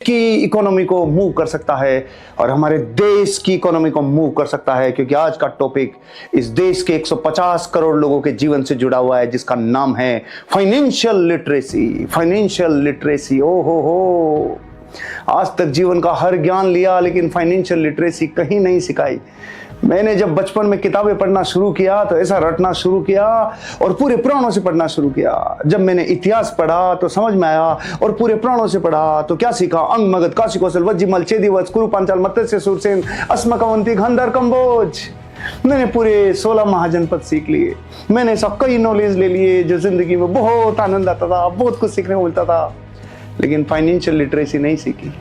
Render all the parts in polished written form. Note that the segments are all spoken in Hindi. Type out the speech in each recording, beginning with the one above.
की इकोनॉमी को मूव कर सकता है और हमारे देश की इकोनॉमी को मूव कर सकता है, क्योंकि आज का टॉपिक इस देश के 150 करोड़ लोगों के जीवन से जुड़ा हुआ है, जिसका नाम है फाइनेंशियल लिटरेसी। फाइनेंशियल लिटरेसी, ओ हो, आज तक जीवन का हर ज्ञान लिया लेकिन फाइनेंशियल लिटरेसी कहीं नहीं सिखाई। मैंने जब बचपन में किताबें पढ़ना शुरू किया तो ऐसा रटना शुरू किया और पूरे पुराणों से पढ़ना शुरू किया। जब मैंने इतिहास पढ़ा तो समझ में आया और पूरे पुराणों से पढ़ा तो क्या सीखा? अंग मगध काशी कौशल वज्जिमल चेदिवच कुरु पांचाल मत्स्य सूरसेन अस्मकवंती गंधर कंबोज। मैंने पूरे 16 महाजनपद सीख लिए। मैंने सब कई नॉलेज ले लिए जो जिंदगी में बहुत आनंद आता था, बहुत कुछ सीखने को मिलता था, लेकिन फाइनेंशियल लिटरेसी नहीं सीखी।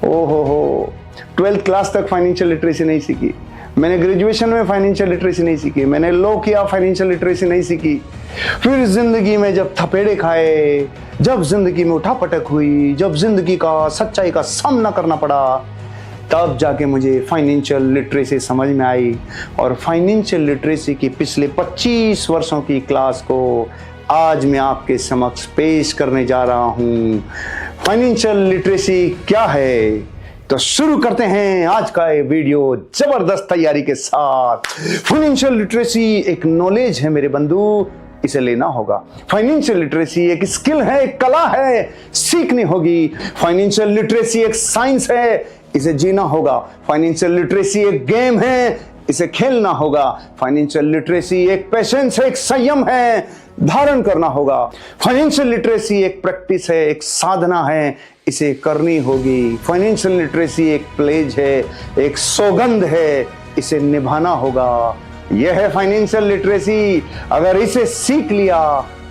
ओ हो 12th क्लास तक फाइनेंशियल लिटरेसी नहीं सीखी। मैंने ग्रेजुएशन में फाइनेंशियल लिटरेसी नहीं सीखी। मैंने लॉ किया, फाइनेंशियल लिटरेसी नहीं सीखी। फिर जिंदगी में जब थपेड़े खाए, जब जिंदगी में उठापटक हुई, जब जिंदगी का सच्चाई का सामना करना पड़ा, तब जाके मुझे फाइनेंशियल लिटरेसी समझ में आई। और फाइनेंशियल लिटरेसी की पिछले 25 वर्षों की क्लास को आज मैं आपके समक्ष पेश करने जा रहा हूं। फाइनेंशियल लिटरेसी क्या है, तो शुरू करते हैं आज का ये वीडियो जबरदस्त तैयारी के साथ। फाइनेंशियल लिटरेसी एक नॉलेज है मेरे बंधु, इसे लेना होगा। फाइनेंशियल लिटरेसी एक स्किल है, एक कला है, सीखनी होगी। फाइनेंशियल लिटरेसी एक साइंस है, इसे जीना होगा। फाइनेंशियल लिटरेसी एक गेम है, इसे खेलना होगा। फाइनेंशियल लिटरेसी एक पेशेंस है, एक संयम है, धारण करना होगा। फाइनेंशियल लिटरेसी एक प्रैक्टिस है, एक साधना है, इसे करनी होगी। फाइनेंशियल लिटरेसी एक प्लेज है, एक सौगंध है, इसे निभाना होगा। यह है फाइनेंशियल लिटरेसी। अगर इसे सीख लिया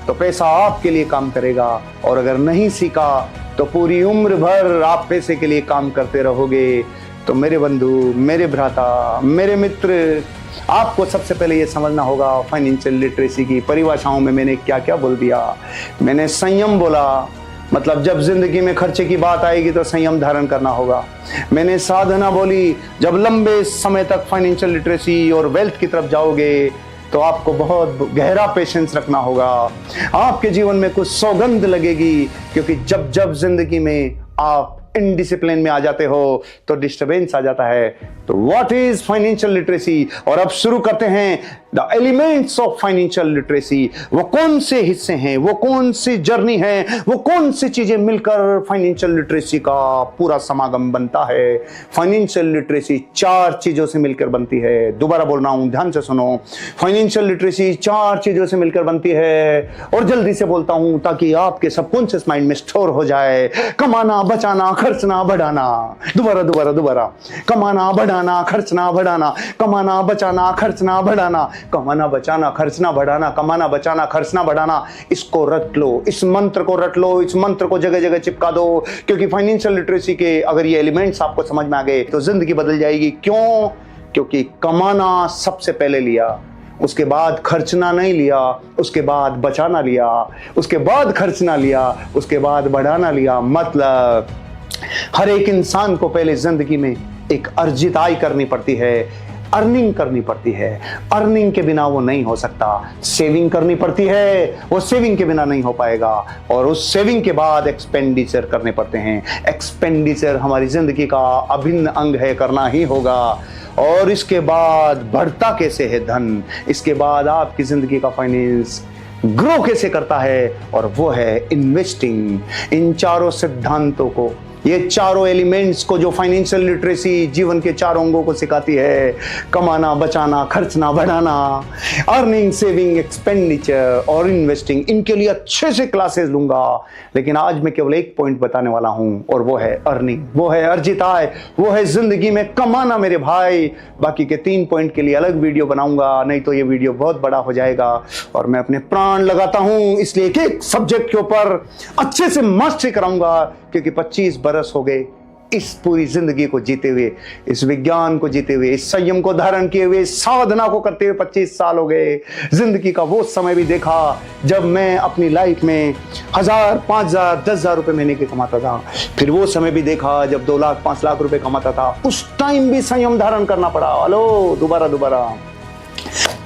तो पैसा आपके लिए काम करेगा, और अगर नहीं सीखा तो पूरी उम्र भर आप पैसे के लिए काम करते रहोगे। तो मेरे बंधु, मेरे भ्राता, मेरे मित्र, आपको सबसे पहले ये समझना होगा फाइनेंशियल लिटरेसी की परिभाषाओं में मैंने क्या क्या बोल दिया। मैंने संयम बोला, मतलब जब जिंदगी में खर्चे की बात आएगी तो संयम धारण करना होगा। मैंने साधना बोली, जब लंबे समय तक फाइनेंशियल लिटरेसी और वेल्थ की तरफ जाओगे तो आपको बहुत गहरा पेशेंस रखना होगा। आपके जीवन में कुछ सौगंध लगेगी, क्योंकि जब जब जिंदगी में आप इनडिसिप्लिन में आ जाते हो तो डिस्टर्बेंस आ जाता है। तो व्हाट इज फाइनेंशियल लिटरेसी? और अब शुरू करते हैं the elements of financial literacy. वो कौन से हिस्से हैं, वो कौन सी जर्नी है, वो कौन सी चीजें मिलकर फाइनेंशियल लिटरेसी का पूरा समागम बनता है। फाइनेंशियल लिटरेसी 4 चीजों से मिलकर बनती है। दोबारा बोल रहा हूं, ध्यान से सुनो। फाइनेंशियल लिटरेसी 4 चीजों से मिलकर बनती है, और जल्दी से बोलता हूं ताकि आपके सबकॉन्शियस माइंड में स्टोर हो जाए। कमाना, बचाना, खर्चना, बढ़ाना। दोबारा। कमाना, बढ़ाना, खर्चना, बढ़ाना। कमाना, बचाना, खर्चना, बढ़ाना। कमाना, बचाना, खर्चना, बढ़ाना। कमाना, बचाना, खर्चना, बढ़ाना। इसको रट लो, इस मंत्र को रट लो, इस मंत्र को जगह जगह चिपका दो, क्योंकि फाइनेंशियल लिटरेसी के अगर ये एलिमेंट्स आपको समझ में आ गए तो जिंदगी बदल जाएगी। क्यों? क्योंकि कमाना सबसे पहले लिया, उसके बाद खर्चना नहीं लिया, उसके बाद बचाना लिया, उसके बाद खर्चना लिया, उसके बाद बढ़ाना लिया। मतलब हर एक इंसान को पहले जिंदगी में एक अर्जित आय करनी पड़ती है, अर्निंग करनी पड़ती है। अर्निंग के बिना वो नहीं हो सकता। सेविंग करनी पड़ती है, वो सेविंग के बिना नहीं हो पाएगा। और उस सेविंग के बाद एक्सपेंडिचर करने पड़ते हैं। एक्सपेंडिचर हमारी जिंदगी का अभिन्न अंग है, करना ही होगा। और इसके बाद बढ़ता कैसे है धन, इसके बाद आपकी जिंदगी का फाइनेंस ग्रो कैसे करता है, और वो है इन्वेस्टिंग। इन चारों सिद्धांतों को, ये चारों एलिमेंट्स को जो फाइनेंशियल लिटरेसी जीवन के चारों अंगों को सिखाती है, कमाना, बचाना, खर्चना, बढ़ाना, अर्निंग, सेविंग, एक्सपेंडिचर और इन्वेस्टिंग, इनके लिए अच्छे से क्लासेस लूंगा। लेकिन आज मैं केवल एक पॉइंट बताने वाला हूं, और वो है अर्निंग, वो है अर्जित आय, वो है जिंदगी में कमाना मेरे भाई। बाकी के 3 पॉइंट के लिए अलग वीडियो बनाऊंगा, नहीं तो ये वीडियो बहुत बड़ा हो जाएगा। और मैं अपने प्राण लगाता हूं, इसलिए एक सब्जेक्ट के ऊपर अच्छे से मास्टरी कराऊंगा, क्योंकि 25 बरस हो गए इस पूरी जिंदगी को जीते हुए, इस विज्ञान को जीते हुए, इस संयम को धारण किए हुए, साधना को करते हुए 25 साल हो गए। जिंदगी का वो समय भी देखा जब मैं अपनी लाइफ में 1000, 5000, 10,000 रुपए महीने के कमाता था। फिर वो समय भी देखा जब 2 लाख, 5 लाख रुपए कमाता था। उस टाइम भी संयम धारण करना पड़ा। हेलो, दोबारा।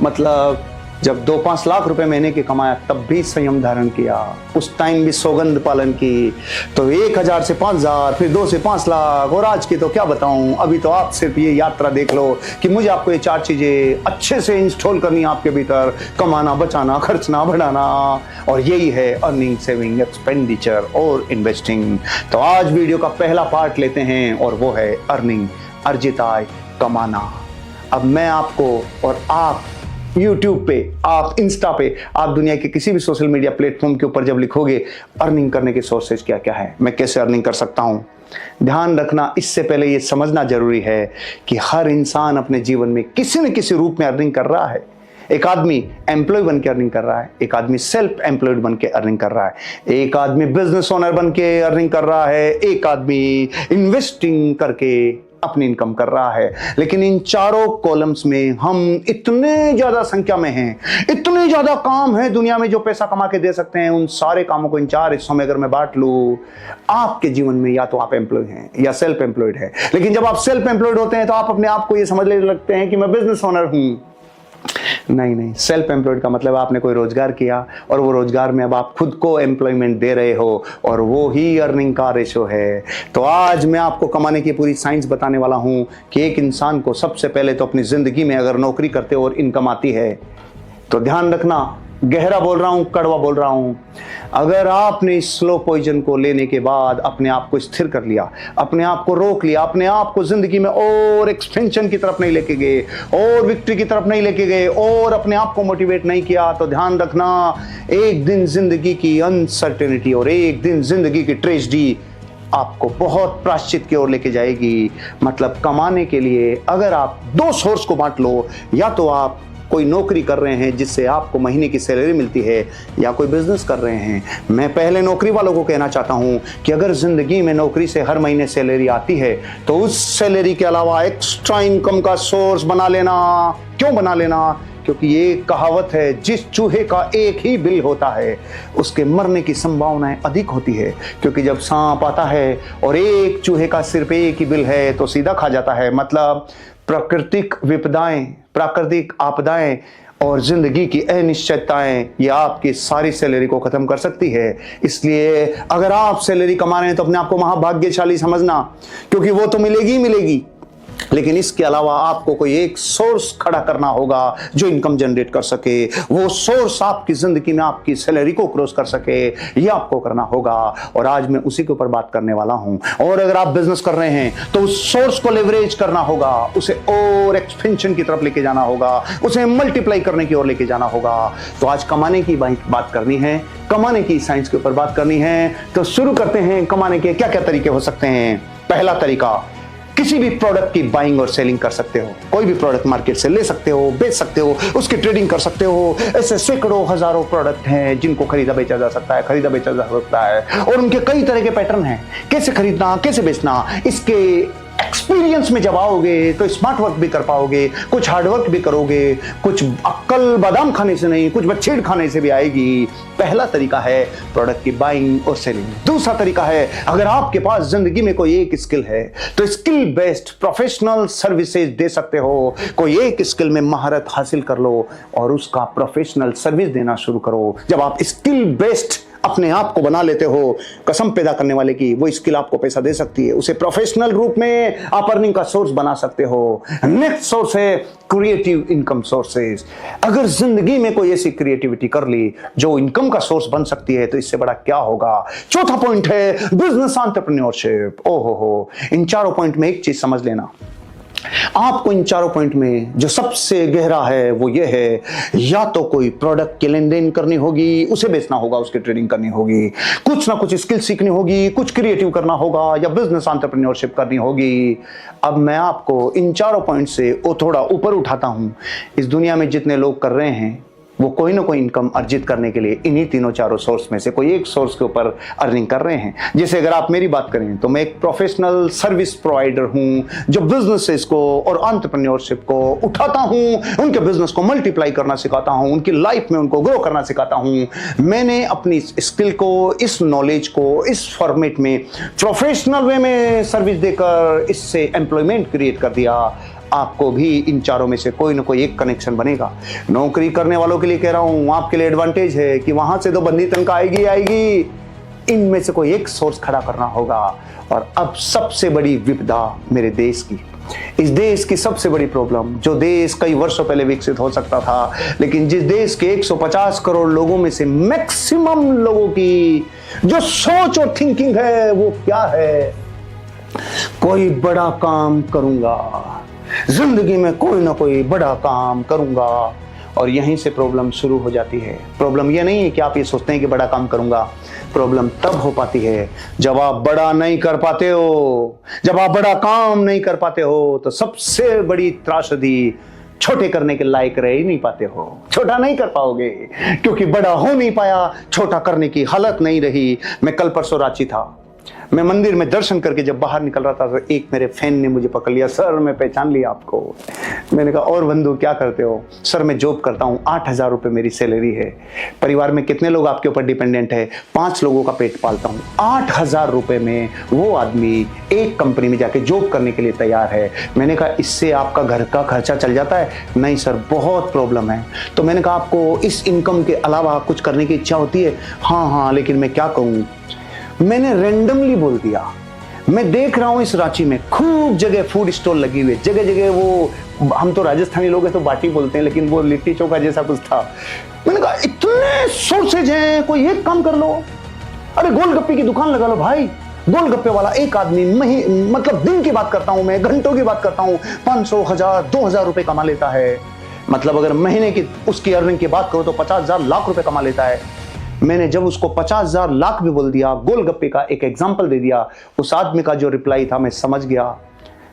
मतलब जब 2-5 लाख रुपए महीने के कमाया तब भी संयम धारण किया, उस टाइम भी सौगंध पालन की। तो 1000 से 5000, फिर 2 से 5 लाख, और आज की तो क्या बताऊं। अभी तो आप सिर्फ ये यात्रा देख लो कि मुझे आपको ये 4 चीजें अच्छे से इंस्टॉल करनी है आपके भीतर: कमाना, बचाना, खर्चना, बढ़ाना, और यही है अर्निंग, सेविंग, एक्सपेंडिचर और इन्वेस्टिंग। तो आज वीडियो का पहला पार्ट लेते हैं और वो है अर्निंग, अर्जित आय, कमाना। अब मैं आपको, और आप YouTube पे, आप इंस्टा पे, आप दुनिया के किसी भी सोशल मीडिया प्लेटफॉर्म के ऊपर जब लिखोगे अर्निंग करने के सोर्सेज क्या क्या है, मैं कैसे अर्निंग कर सकता हूं, ध्यान रखना, इससे पहले ये समझना जरूरी है कि हर इंसान अपने जीवन में किसी न किसी रूप में अर्निंग कर रहा है। एक आदमी एम्प्लॉय बन के अर्निंग कर रहा है, एक आदमी सेल्फ एम्प्लॉयड बन के अर्निंग कर रहा है, एक आदमी बिजनेस ओनर बन के अर्निंग कर रहा है, एक आदमी इन्वेस्टिंग करके अपनी इनकम कर रहा है। लेकिन इन चारों कॉलम्स में हम इतने ज्यादा संख्या में हैं, इतने ज्यादा काम है दुनिया में जो पैसा कमा के दे सकते हैं। उन सारे कामों को इन 4 हिस्सों में अगर मैं बांट लूं, आपके जीवन में या तो आप एम्प्लॉय हैं या सेल्फ एम्प्लॉयड है। लेकिन जब आप सेल्फ एम्प्लॉयड होते हैं तो आप अपने आप को ये समझने लगते हैं कि मैं बिजनेस ओनर हूं। नहीं, सेल्फ एम्प्लॉयड का मतलब आपने कोई रोजगार किया और वो रोजगार में अब आप खुद को एम्प्लॉयमेंट दे रहे हो, और वो ही अर्निंग का रेशो है। तो आज मैं आपको कमाने की पूरी साइंस बताने वाला हूं कि एक इंसान को सबसे पहले तो अपनी जिंदगी में अगर नौकरी करते हो और इनकम आती है तो ध्यान रखना, गहरा बोल रहा हूं, कड़वा बोल रहा हूं, अगर आपने इस स्लो पॉइजन को लेने के बाद अपने आप को स्थिर कर लिया, अपने आप को रोक लिया, अपने आप को जिंदगी में और एक्सपेंशन की तरफ नहीं लेके गए, और विक्ट्री की तरफ नहीं लेके गए, और अपने आप को मोटिवेट नहीं किया, तो ध्यान रखना, एक दिन जिंदगी की अनसर्टेनिटी और एक दिन जिंदगी की ट्रेजेडी आपको बहुत प्रायश्चित की ओर लेके जाएगी। मतलब कमाने के लिए अगर आप 2 सोर्स को बांट लो, या तो आप कोई नौकरी कर रहे हैं जिससे आपको महीने की सैलरी मिलती है, या कोई बिजनेस कर रहे हैं। मैं पहले नौकरी वालों को कहना चाहता हूं कि अगर जिंदगी में नौकरी से हर महीने सैलरी आती है तो उस सैलरी के अलावा एक्स्ट्रा इनकम का सोर्स बना लेना। क्यों बना लेना? क्योंकि ये कहावत है, जिस चूहे का एक ही बिल होता है उसके मरने की संभावनाएं अधिक होती है। क्योंकि जब सांप आता है और एक चूहे का सिर्फ एक ही बिल है तो सीधा खा जाता है। मतलब प्राकृतिक विपदाएं, प्राकृतिक आपदाएं और जिंदगी की अनिश्चितताएं, ये आपकी सारी सैलरी को खत्म कर सकती है। इसलिए अगर आप सैलरी कमा रहे हैं तो अपने आप को महाभाग्यशाली समझना, क्योंकि वो तो मिलेगी ही मिलेगी। लेकिन इसके अलावा आपको कोई एक सोर्स खड़ा करना होगा जो इनकम जनरेट कर सके, वो सोर्स आपकी जिंदगी में आपकी सैलरी को क्रॉस कर सके, ये आपको करना होगा। और आज मैं उसी के ऊपर बात करने वाला हूं। और अगर आप बिजनेस कर रहे हैं तो उस सोर्स को लेवरेज करना होगा, उसे और एक्सपेंशन की तरफ लेके जाना होगा, उसे मल्टीप्लाई करने की ओर लेके जाना होगा। तो आज कमाने की बात करनी है, कमाने की साइंस के ऊपर बात करनी है। तो शुरू करते हैं। कमाने के क्या क्या तरीके हो सकते हैं? पहला तरीका, किसी भी प्रोडक्ट की बाइंग और सेलिंग कर सकते हो। कोई भी प्रोडक्ट मार्केट से ले सकते हो, बेच सकते हो, उसकी ट्रेडिंग कर सकते हो। ऐसे सैकड़ों हजारों प्रोडक्ट हैं जिनको खरीदा बेचा जा सकता है, खरीदा बेचा जा सकता है, और उनके कई तरह के पैटर्न हैं। कैसे खरीदना, कैसे बेचना, इसके एक्सपीरियंस में जब आओगे तो स्मार्ट वर्क भी कर पाओगे, कुछ हार्ड वर्क भी करोगे, कुछ अक्कल बादाम खाने से नहीं, कुछ बच्छेड़ खाने से भी आएगी। पहला तरीका है प्रोडक्ट की बाइंग और सेलिंग। दूसरा तरीका है, अगर आपके पास जिंदगी में कोई एक स्किल है तो स्किल बेस्ड प्रोफेशनल सर्विसेज दे सकते हो। कोई एक स्किल में महारत हासिल कर लो और उसका प्रोफेशनल सर्विस देना शुरू करो। जब आप स्किल बेस्ड अपने आप को बना लेते हो, कसम पैदा करने वाले की, वो स्किल आपको पैसा दे सकती है। उसे प्रोफेशनल रूप में आप अर्निंग का सोर्स बना सकते हो। नेक्स्ट सोर्स है क्रिएटिव इनकम सोर्सेज। अगर जिंदगी में कोई ऐसी क्रिएटिविटी कर ली जो इनकम का सोर्स बन सकती है तो इससे बड़ा क्या होगा। चौथा पॉइंट है बिजनेस एंटरप्रेन्योरशिप। ओहो, इन चारों पॉइंट में एक चीज समझ लेना, आपको इन चारों पॉइंट में जो सबसे गहरा है वो ये है, या तो कोई प्रोडक्ट की लेन देन करनी होगी, उसे बेचना होगा, उसकी ट्रेडिंग करनी होगी, कुछ ना कुछ स्किल सीखनी होगी, कुछ क्रिएटिव करना होगा, या बिजनेस एंटरप्रेन्योरशिप करनी होगी। अब मैं आपको इन चारों पॉइंट से वो थोड़ा ऊपर उठाता हूं। इस दुनिया में जितने लोग कर रहे हैं वो कोई ना कोई इनकम अर्जित करने के लिए इन्हीं तीनों चारों सोर्स में से कोई एक सोर्स के ऊपर अर्निंग कर रहे हैं। जैसे अगर आप मेरी बात करें तो मैं एक प्रोफेशनल सर्विस प्रोवाइडर हूं जो बिजनेसेस को और एंटरप्रेन्योरशिप को उठाता हूं, उनके बिजनेस को मल्टीप्लाई करना सिखाता हूं, उनकी लाइफ में उनको ग्रो करना सिखाता हूं। मैंने अपनी स्किल को, इस नॉलेज को इस फॉर्मेट में प्रोफेशनल वे में सर्विस देकर इससे एम्प्लॉयमेंट क्रिएट कर दिया। आपको भी इन चारों में से कोई ना कोई एक कनेक्शन बनेगा। नौकरी करने वालों के लिए कह रहा हूं, आपके लिए एडवांटेज है कि वहां से तो बंदी तनख्वाह आएगी, इनमें से कोई एक सोर्स खड़ा करना होगा। और अब सबसे बड़ी विपदा मेरे देश की, इस देश की सबसे बड़ी प्रॉब्लम, जो देश कई वर्षों पहले विकसित हो सकता था, लेकिन जिस देश के 150 करोड़ लोगों में से मैक्सिमम लोगों की जो सोच और थिंकिंग है वो क्या है, कोई बड़ा काम करूंगा, जिंदगी में कोई ना कोई बड़ा काम करूंगा। और यहीं से प्रॉब्लम शुरू हो जाती है। प्रॉब्लम यह नहीं है कि आप ये सोचते हैं कि बड़ा काम करूंगा, प्रॉब्लम तब हो पाती है जब आप बड़ा नहीं कर पाते हो, जब आप बड़ा काम नहीं कर पाते हो। तो सबसे बड़ी त्रासदी, छोटे करने के लायक रह ही नहीं पाते हो, छोटा नहीं कर पाओगे क्योंकि बड़ा हो नहीं पाया, छोटा करने की हालत नहीं रही। मैं कल परसों रांची था, मैं मंदिर में दर्शन करके जब बाहर निकल रहा था तो एक मेरे फैन ने मुझे पकड़ लिया, सर मैं पहचान लिया आपको। मैंने कहा और बंधु क्या करते हो? सर मैं जॉब करता हूँ, 8,000 रुपये मेरी सैलरी है, परिवार में कितने लोग आपके ऊपर डिपेंडेंट है? 5 लोगों का पेट पालता हूँ। 8,000 रुपये में वो आदमी एक कंपनी में जाके जॉब करने के लिए तैयार है। मैंने कहा इससे आपका घर का खर्चा चल जाता है? नहीं सर बहुत प्रॉब्लम है। तो मैंने कहा आपको इस इनकम के अलावा कुछ करने की इच्छा होती है? हाँ लेकिन मैं क्या कहूँ। मैंने रैंडमली बोल दिया। मैं देख रहा हूं इस रांची में खूब जगह फूड स्टॉल लगी हुई है, जगह जगह वो, हम तो राजस्थानी लोग हैं तो बाटी बोलते हैं, लेकिन वो लिट्टी चोखा जैसा कुछ था। मैंने कहा इतने सोर्सेज हैं, कोई एक काम कर लो। अरे गोलगप्पे की दुकान लगा लो भाई। गोलगप्पे वाला एक आदमी मतलब दिन की बात करता हूं मैं, घंटों की बात करता हूं, 500, 1000, 2000 रुपए कमा लेता है। मतलब अगर महीने की उसकी अर्निंग की बात करो तो 50,000 लाख रुपए कमा लेता है। मैंने जब उसको 50,000 लाख भी बोल दिया, गोलगप्पे का एक एग्जाम्पल दे दिया, उस आदमी का जो रिप्लाई था मैं समझ गया।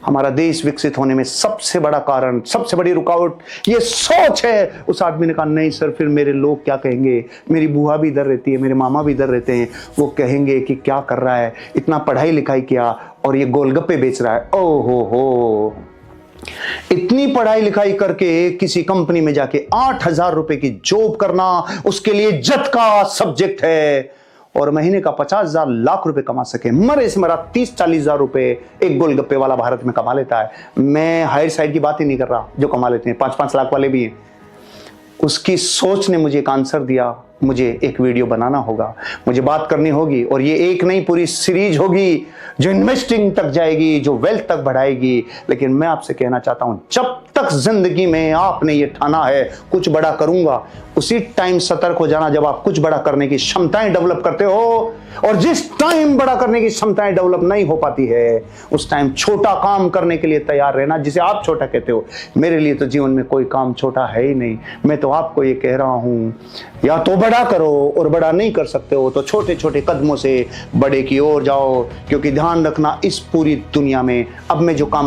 हमारा देश विकसित होने में सबसे बड़ा कारण, सबसे बड़ी रुकावट ये सोच है। उस आदमी ने कहा नहीं सर फिर मेरे लोग क्या कहेंगे, मेरी बुआ भी इधर रहती है, मेरे मामा भी इधर रहते हैं, वो कहेंगे कि क्या कर रहा है, इतना पढ़ाई लिखाई किया और ये गोलगप्पे बेच रहा है। ओहो हो, इतनी पढ़ाई लिखाई करके किसी कंपनी में जाके 8,000 रुपए की जॉब करना उसके लिए इज्जत का सब्जेक्ट है, और महीने का 50,000 लाख रुपए कमा सके। मरे से मरा 30-40,000 रुपए एक गोलगप्पे वाला भारत में कमा लेता है। मैं हायर साइड की बात ही नहीं कर रहा, जो कमा लेते हैं 5-5 लाख वाले भी हैं। उसकी सोच ने मुझे एक आंसर दिया, मुझे एक वीडियो बनाना होगा, मुझे बात करनी होगी, और ये एक नहीं पूरी सीरीज होगी जो इन्वेस्टिंग तक जाएगी, जो वेल्थ तक बढ़ाएगी। लेकिन मैं आपसे कहना चाहता हूं, जब तक जिंदगी में आपने ये ठाना है कुछ बड़ा करूंगा, उसी टाइम सतर्क हो जाना जब आप कुछ बड़ा करने की क्षमताएं डेवलप करते हो। और जिस टाइम बड़ा करने की क्षमताएं डेवलप नहीं हो पाती है उस टाइम छोटा काम करने के लिए तैयार रहना, जिसे आप छोटा कहते हो। मेरे लिए तो जीवन में कोई काम छोटा है ही नहीं। मैं तो आपको ये कह रहा हूं, या तो बड़ा करो, और बड़ा नहीं कर सकते हो तो छोटे छोटे कदमों से बड़े की ओर जाओ। क्योंकि ध्यान रखना, इस पूरी दुनिया में अब मैं जो काम